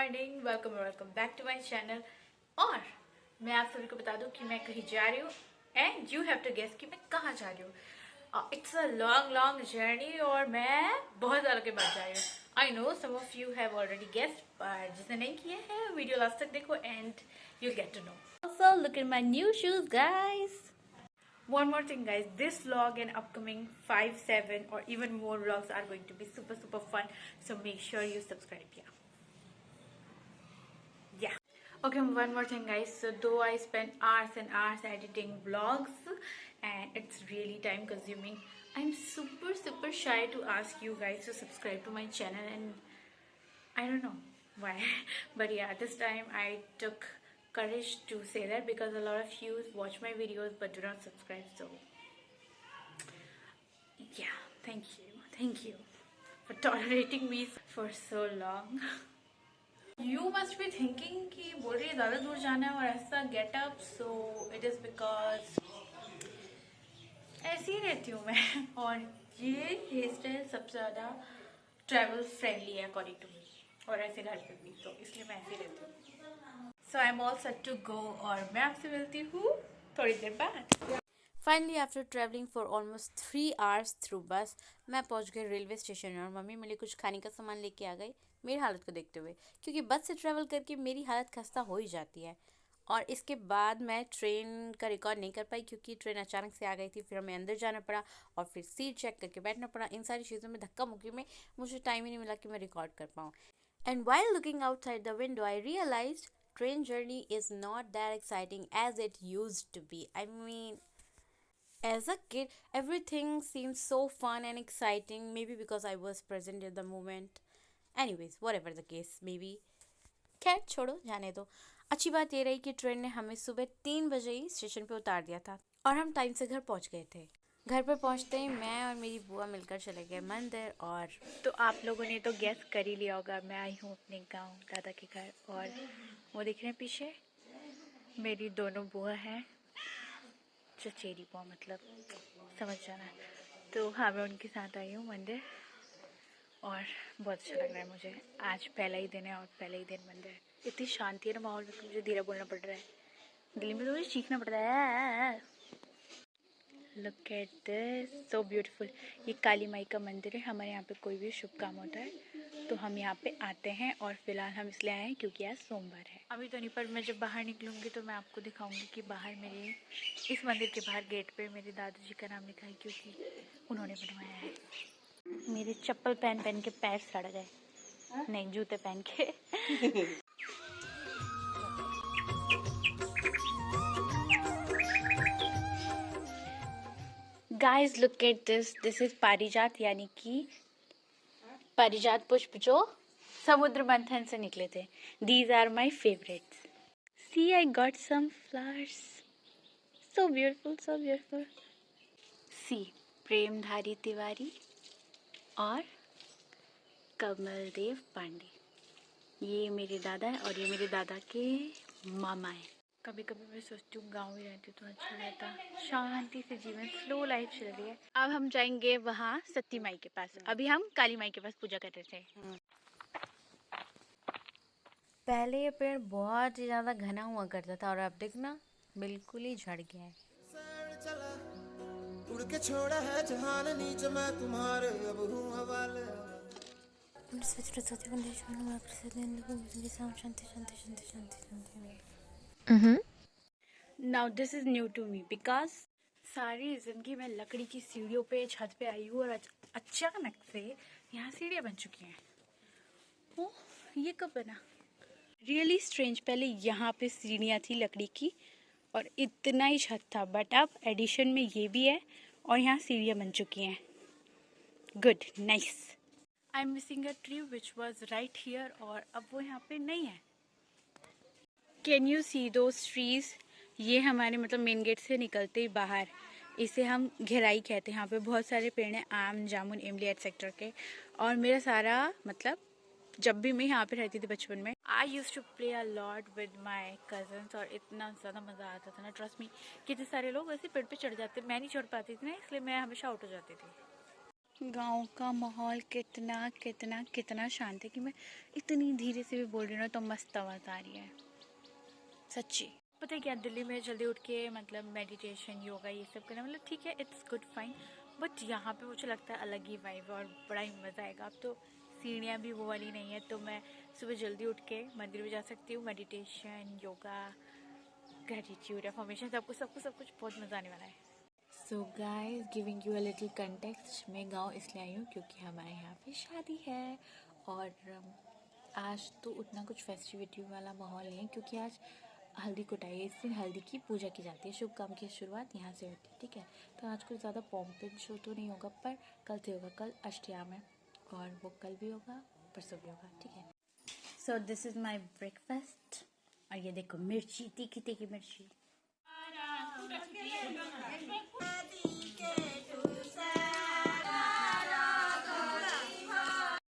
Morning, welcome back to my channel. और मैं आप सभी को बता दूं कि मैं कहीं जा रही हूँ and you have to guess कि मैं कहाँ जा रही हूँ। इट्स अ लॉन्ग जर्नी और मैं बहुत ज़्यादा के बाद जा रही हूँ। I know some of you have already guessed, पर जिसने नहीं किया है वीडियो लास्ट तक देखो and you'll get to know. Also, look at my new shoes, guys. One more thing, guys. This vlog and upcoming 5, 7 or even more vlogs are going to be super fun. So make sure you subscribe. Yeah. Okay, one more thing, guys. So though I spend hours and hours editing vlogs and it's really time consuming, I'm super shy to ask you guys to subscribe to my channel, and I don't know why. But yeah, this time I took courage to say that because a lot of you watch my videos but do not subscribe. So yeah, thank you for tolerating me for so long. You must be thinking कि बोल रही है ज़्यादा दूर जाना है और ऐसा getup, so it is because ऐसी ही रहती हूँ मैं। और ये हेयर स्टाइल सबसे ज़्यादा ट्रैवल फ्रेंडली है अकॉर्डिंग टू मी, और ऐसे घर पे भी, तो इसलिए मैं ऐसी रहती हूँ। So I am all set to go और मैं आपसे मिलती हूँ थोड़ी देर बाद। Finally after travelling for almost 3 hours through bus, मैं पहुंच गई रेलवे स्टेशन और मम्मी मेरे लिए कुछ खाने का सामान लेके आ गई मेरी हालत को देखते हुए, क्योंकि बस से ट्रैवल करके मेरी हालत खस्ता हो ही जाती है। और इसके बाद मैं ट्रेन का रिकॉर्ड नहीं कर पाई क्योंकि ट्रेन अचानक से आ गई थी, फिर हमें अंदर जाना पड़ा और फिर सीट चेक करके बैठना पड़ा। इन सारी चीज़ों में धक्का मुक्की में मुझे टाइम ही नहीं मिला कि मैं रिकॉर्ड कर पाऊँ। And while looking outside the window I realized train journey is not that exciting as it used to be. I mean, as a kid, everything seemed so fun and exciting, maybe because I was present in the moment. Anyways, whatever the case may be. खैर छोड़ो, जाने दो। अच्छी बात ये रही कि train ने हमें सुबह 3 बजे ही स्टेशन पे उतार दिया था और हम टाइम से घर पहुंच गए थे। घर पे पहुंचते ही मैं और मेरी बुआ मिलकर चले गए मंदिर। और तो आप लोगों ने तो गैस कर ही लिया होगा, मैं आई हूँ अपने गांव दादा के घर, और वो देख रहे हैं पीछे मेरी दोनों बुआ हैं, चचेरी बुआ मतलब, समझ जाना। तो हाँ, मैं उनके साथ आई हूँ मंदिर और बहुत अच्छा लग रहा है मुझे। आज पहला ही दिन है और पहला ही दिन मंदिर है। इतनी शांति है ना माहौल में, मुझे धीरे बोलना पड़ रहा है, दिल्ली में तो मुझे सीखना पड़ता है। Look at this, so beautiful. ये काली माई का मंदिर है। हमारे यहाँ पे कोई भी शुभ काम होता है तो हम यहाँ पे आते हैं, और फिलहाल हम इसलिए आए हैं क्योंकि आज सोमवार है। अभी तो नहीं, पर मैं जब बाहर निकलूँगी तो मैं आपको दिखाऊंगी कि बाहर मेरे इस मंदिर के बाहर गेट पे मेरे दादाजी का नाम लिखा है क्योंकि उन्होंने बनवाया है। मेरे चप्पल पहन के पैर सड़ गए, नहीं जूते पहन के। Guys look at this is पारिजात, यानी कि पारिजात पुष्प जो समुद्र मंथन से निकले थे। These are my favourites. See I got some flowers, so beautiful so beautiful. See Premdhari Tiwari और कमलदेव पांडे, ये मेरे दादा है और ये मेरे दादा के मामा है। कभी कभी मैं सोचती हूँ गाँव में रहती तो अच्छा रहता, शांति से जीवन, स्लो लाइफ चल रही है। अब हम जाएंगे वहाँ सती माई के पास। अभी हम काली माई के पास पूजा कर रहे थे। पहले ये पेड़ बहुत ही ज़्यादा घना हुआ करता था और अब देखना बिल्कुल ही झड़ गया है। उड़ के छोड़ा है जहान नीच, मैं तुम्हारे अब हूँ हवाले। Now this is new to me because सारी जिंदगी मैं लकड़ी की सीढ़ियों पे छत पे आई हूँ और अचानक से यहाँ सीढ़ियाँ बन चुकी हैं। ओह, ये कब बना? Really strange. पहले यहाँ पे सीढ़ियाँ थी लकड़ी की और इतना ही छत था, बट अब एडिशन में ये भी है और यहाँ सीढ़ियाँ बन चुकी हैं। Good, nice. I am missing a tree which was right here, और अब वो यहाँ पे नहीं है। Can you see those trees? ये हमारे मतलब मेन गेट से निकलते ही बाहर, इसे हम घेराई कहते हैं। यहाँ पे बहुत सारे पेड़ हैं, आम, जामुन, इमली एटसेट्रा के। और मेरा सारा मतलब जब भी मैं यहाँ पे रहती थी बचपन में, I used to play a lot with my cousins, और इतना ज़्यादा मज़ा आता था ना, ट्रस्ट मी। कितने सारे लोग ऐसे पेड़ पे चढ़ जाते, मैं नहीं चढ़ पाती थी ना, इसलिए मैं हमेशा आउट हो जाती थी। गांव का माहौल कितना कितना कितना शांत है कि मैं इतनी धीरे से भी बोल रही हूँ ना तो मस्त आवाज़ आ रही है सच्ची। पता है क्या, दिल्ली में जल्दी उठ के मतलब मेडिटेशन योगा ये सब करना मतलब ठीक है, इट्स गुड फाइन, बट यहाँ पे मुझे लगता है अलग ही वाइब और बड़ा ही मज़ा आएगा। अब तो सीढ़ियाँ भी वो वाली नहीं है, तो मैं सुबह जल्दी उठ के मंदिर भी जा सकती हूँ। मेडिटेशन, योगा, ग्रेटिट्यूड, अफर्मेशन, सब कुछ बहुत मज़ा आने वाला है। So guys, giving you a little context, मैं गांव इसलिए आई हूँ क्योंकि हमारे यहाँ पे शादी है और आज तो उतना कुछ फेस्टिविटी वाला माहौल नहीं है क्योंकि आज हल्दी कुटाई है। इस दिन हल्दी की पूजा की जाती है, शुभ काम की शुरुआत यहाँ से होती है, ठीक है। तो आज कुछ ज़्यादा पॉम्पेड शो तो नहीं होगा, पर कल से होगा, कल अष्टयाम है और वो कल भी होगा, परसों भी होगा, ठीक है। So this is my breakfast और ये देखो मिर्ची, तीखी तीखी मिर्ची।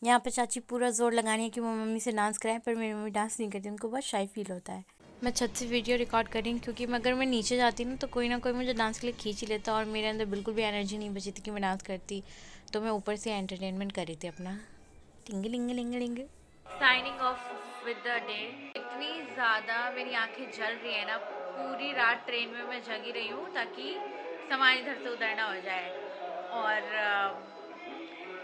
यहाँ पे चाची पूरा जोर लगानी है कि वो मम्मी से डांस कराएं, पर मेरी मम्मी डांस नहीं करती, उनको बहुत शाई फील होता है। मैं छत से वीडियो रिकॉर्ड कर रही हूँ क्योंकि अगर मैं नीचे जाती ना तो कोई ना कोई मुझे डांस के लिए खींच ही लेता और मेरे अंदर बिल्कुल भी एनर्जी नहीं बची थी कि मैं डांस करती, तो मैं ऊपर से एंटरटेनमेंट कर रही थी अपना। टिंग लिंग लिंग लिंग। Signing off with the day. इतनी ज़्यादा मेरी आंखें जल रही है ना, पूरी रात ट्रेन में मैं जगी रही हूँ ताकि सामान इधर से उधर ना हो जाए, और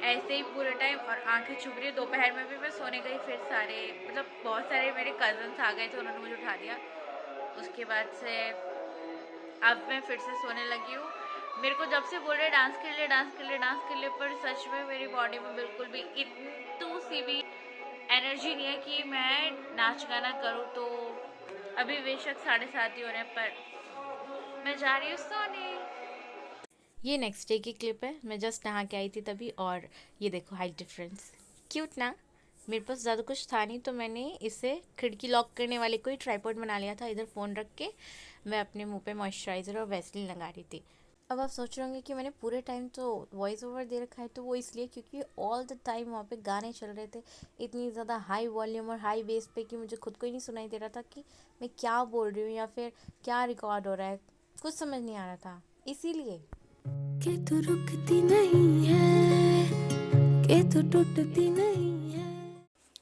ऐसे ही पूरे टाइम, और आंखें चुभ रही है। दोपहर में भी मैं सोने गई, फिर सारे मतलब बहुत सारे मेरे कज़न्स आ गए थे, उन्होंने मुझे उठा दिया। उसके बाद से अब मैं फिर से सोने लगी हूँ। मेरे को जब से बोल रहे डांस के लिए डांस के लिए डांस के लिए, पर सच में मेरी बॉडी में बिल्कुल भी इतनी सी भी एनर्जी नहीं है कि मैं नाच गाना करूँ। तो अभी बेशक 7:30 ही हो रहे हैं, पर मैं जा रही हूँ सोने। ये नेक्स्ट डे की क्लिप है, मैं जस्ट नहा के आई थी तभी, और ये देखो हाइट डिफरेंस, क्यूट ना। मेरे पास ज़्यादा कुछ था नहीं तो मैंने इसे खिड़की लॉक करने वाले को ही ट्राइपॉड बना लिया था। इधर फ़ोन रख के मैं अपने मुंह पे मॉइस्चराइज़र और वैसलीन लगा रही थी। अब आप सोच रहे होंगे कि मैंने पूरे टाइम तो वॉइस ओवर दे रखा है, तो वो इसलिए क्योंकि ऑल द टाइम वहाँ पे गाने चल रहे थे, इतनी ज़्यादा हाई वॉल्यूम और हाई बेस पे कि मुझे खुद को ही नहीं सुनाई दे रहा था कि मैं क्या बोल रही हूँ या फिर क्या रिकॉर्ड हो रहा है, कुछ समझ नहीं आ रहा था, इसीलिए। कि तू रुकती नहीं है, कि तू टूटती नहीं है।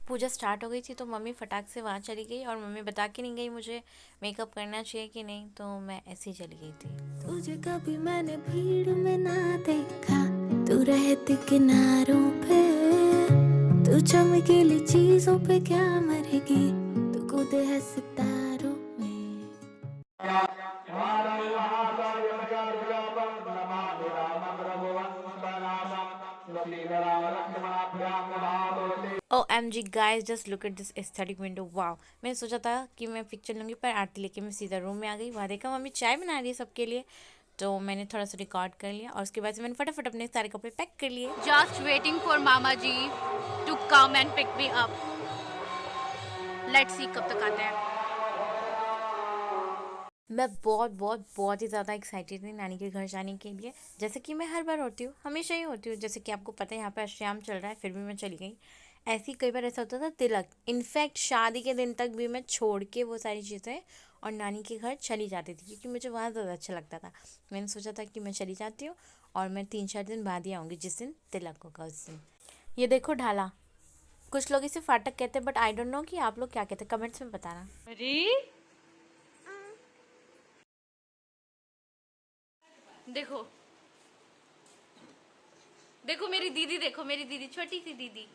पूजा स्टार्ट हो गई थी तो मम्मी फटाक से वहाँ चली गई और मम्मी बता के नहीं गई मुझे मेकअप करना चाहिए कि नहीं, तो मैं ऐसे ही चली गई थी। तुझे कभी मैंने भीड़ में ना देखा, तू रहती किनारों पे, तू चमकीली चीजों पे क्या मरेगी, तू कूदे है सितारों में। OMG guys, just look at this aesthetic window, wow। मैंने सोचा था कि मैं पिक्चर लूँगी, पर आरती लेके मैं सीधा रूम में आ गई। वहाँ देखा मम्मी चाय बना रही है सबके लिए, तो मैंने थोड़ा सा रिकॉर्ड कर लिया और उसके बाद से मैंने फटाफट अपने सारे कपड़े पैक कर लिए। Just waiting for mama ji to come and pick me up. Let's see कब तक आते हैं। मैं बहुत बहुत बहुत ही ज़्यादा एक्साइटेड थी नानी के घर जाने के लिए, जैसे कि मैं हर बार होती हूँ, हमेशा ही होती हूँ। जैसे कि आपको पता है यहाँ पे अष्टयाम चल रहा है, फिर भी मैं चली गई। ऐसे ही कई बार ऐसा होता था तिलक, इनफैक्ट शादी के दिन तक भी मैं छोड़ के वो सारी चीज़ें और नानी के घर चली जाती थी क्योंकि मुझे वहाँ ज़्यादा अच्छा लगता था। मैंने सोचा था कि मैं चली जाती हूँ और मैं 3-4 दिन बाद ही आऊँगी, जिस दिन तिलक होगा उस दिन। ये देखो ढाला, कुछ लोग इसे फाटक कहते हैं, बट आई डोंट नो कि आप लोग क्या कहते हैं, कमेंट्स में बताना। अरे देखो देखो मेरी दीदी, देखो मेरी दीदी, छोटी सी दीदी।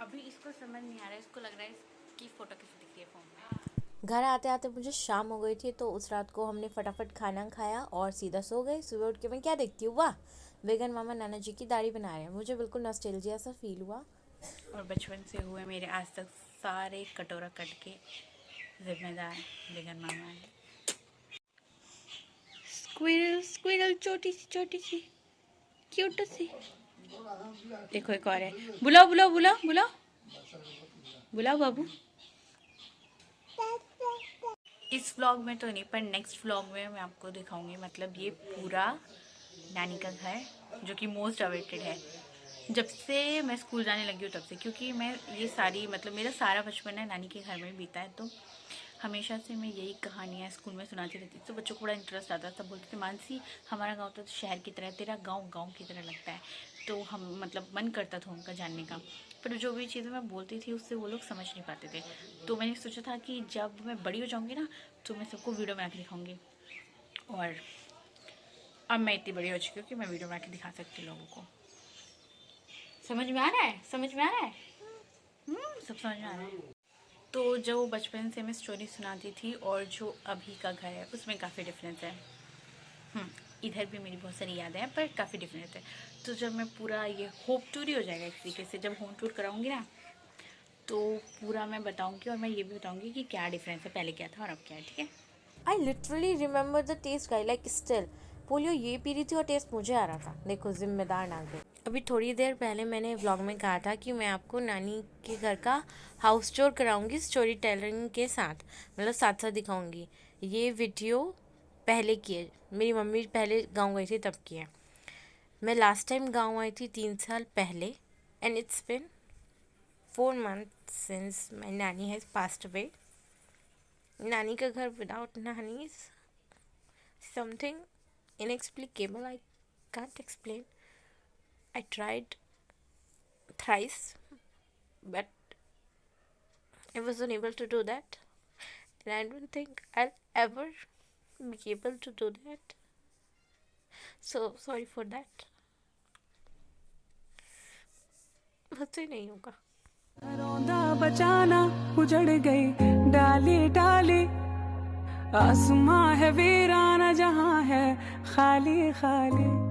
अभी इसको समझ नहीं आ रहा है, इसको लग रहा है इसकी फोटो कैसे दिख रही है फोन में। घर आते आते मुझे शाम हो गई थी, तो उस रात को हमने फटाफट खाना खाया और सीधा सो गए। सुबह उठ के मैं क्या देखती हूँ, वाह, वेगन मामा नाना जी की दाढ़ी बना रहे हैं। मुझे बिल्कुल नॉस्टैल्जिया सा फील हुआ। और बचपन से हुए मेरे आज तक सारे कटोरा कट के जिम्मेदार वेगन मामा है। स्क्विरल स्क्विरल, छोटी सी क्यूट सी। देखो एक और है, बुलाओ बुलाओ बुलाओ बुलाओ बुलाओ बाबू। इस व्लॉग में तो नहीं, पर नेक्स्ट व्लॉग में मैं आपको दिखाऊंगी। मतलब ये पूरा नानी का घर, जो कि मोस्ट अवेटेड है जब से मैं स्कूल जाने लगी हूँ तब से, क्योंकि मैं ये सारी मतलब मेरा सारा बचपन है नानी के घर में बीता है। तो हमेशा से मैं यही कहानियाँ स्कूल में सुनाती रहती थी, तो बच्चों को बड़ा इंटरेस्ट आता था। बोलते थे मानसी हमारा गांव तो शहर की तरह, तेरा गांव गांव की तरह लगता है। तो हम मतलब मन करता था उनका जानने का, पर जो भी चीज़ें मैं बोलती थी उससे वो लोग समझ नहीं पाते थे। तो मैंने सोचा था कि जब मैं बड़ी हो जाऊँगी ना तो मैं सबको वीडियो बना के दिखाऊँगी। और अब मैं इतनी बड़ी हो चुकी हूँ कि मैं वीडियो बना के दिखा सकती हूँ लोगों को। समझ में आ रहा है? समझ में आ रहा है? सब समझ में आ रहा है। तो जो बचपन से मैं स्टोरी सुनाती थी और जो अभी का घर है उसमें काफ़ी डिफरेंस है। इधर भी मेरी बहुत सारी यादें हैं पर काफ़ी डिफरेंस है। तो जब मैं पूरा ये होम टूर ही हो जाएगा एक तरीके से, जब होम टूर कराऊंगी ना तो पूरा मैं बताऊंगी और मैं ये भी बताऊंगी कि क्या डिफरेंस है, पहले क्या था और अब क्या है। ठीक है? I literally remember the taste guy like still polio ये पी रही थी और टेस्ट मुझे आ रहा था। देखो जिम्मेदार ना गए। अभी थोड़ी देर पहले मैंने व्लॉग में कहा था कि मैं आपको नानी के घर का हाउस टूर कराऊंगी स्टोरी टेलिंग के साथ, मतलब साथ साथ दिखाऊंगी। ये वीडियो पहले की है, मेरी मम्मी पहले गाँव गई थी तब की है। मैं लास्ट टाइम गाँव आई थी 3 साल पहले and it's been 4 months since my नानी हैज़ पास्ड अवे। नानी का घर विदाउट नानी is something inexplicable. I can't explain. I tried thrice, but I was unable to do that. And I don't think I'll ever be able to do that. So sorry for that. मुझसे नहीं होगा। रौंदा बचाना उजड़ गई डाली डाली, आसमां है वीराना जहां है खाली खाली।